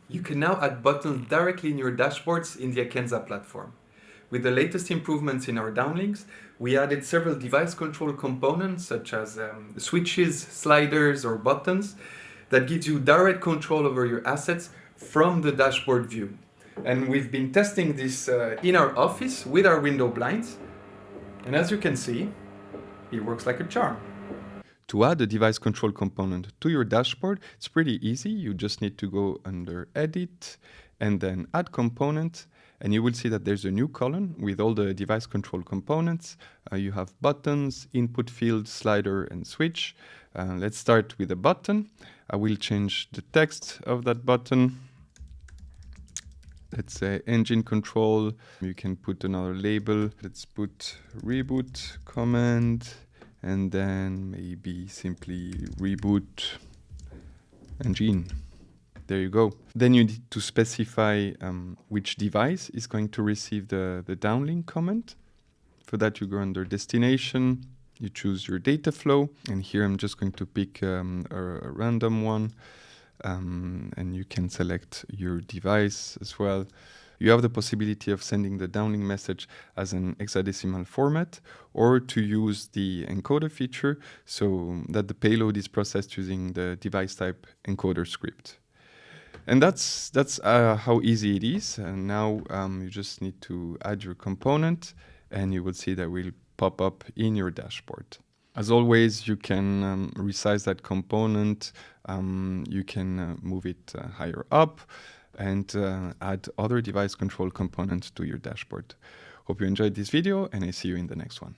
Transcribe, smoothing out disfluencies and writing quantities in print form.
You can now add buttons directly in your dashboards in the Akenza platform. With the latest improvements in our downlinks, we added several device control components such as switches, sliders, or buttons that gives you direct control over your assets from the dashboard view. And we've been testing this in our office with our window blinds. And as you can see, it works like a charm. To add a device control component to your dashboard, it's pretty easy. You just need to go under Edit and then Add Component, and you will see that there's a new column with all the device control components. You have buttons, input field, slider, and switch. Let's start with a button. I will change the text of that button. Let's say engine control. You can put another label. Let's put reboot command. And then maybe simply reboot engine. There you go. Then you need to specify which device is going to receive the downlink comment. For that, you go under destination, you choose your data flow, and here I'm just going to pick a random one, and you can select your device as well. You have the possibility of sending the downlink message as an hexadecimal format, or to use the encoder feature so that the payload is processed using the device type encoder script. And that's how easy it is. And now you just need to add your component, and you will see that will pop up in your dashboard. As always, you can resize that component. You can move it higher up, and add other device control components to your dashboard. Hope you enjoyed this video, and I see you in the next one.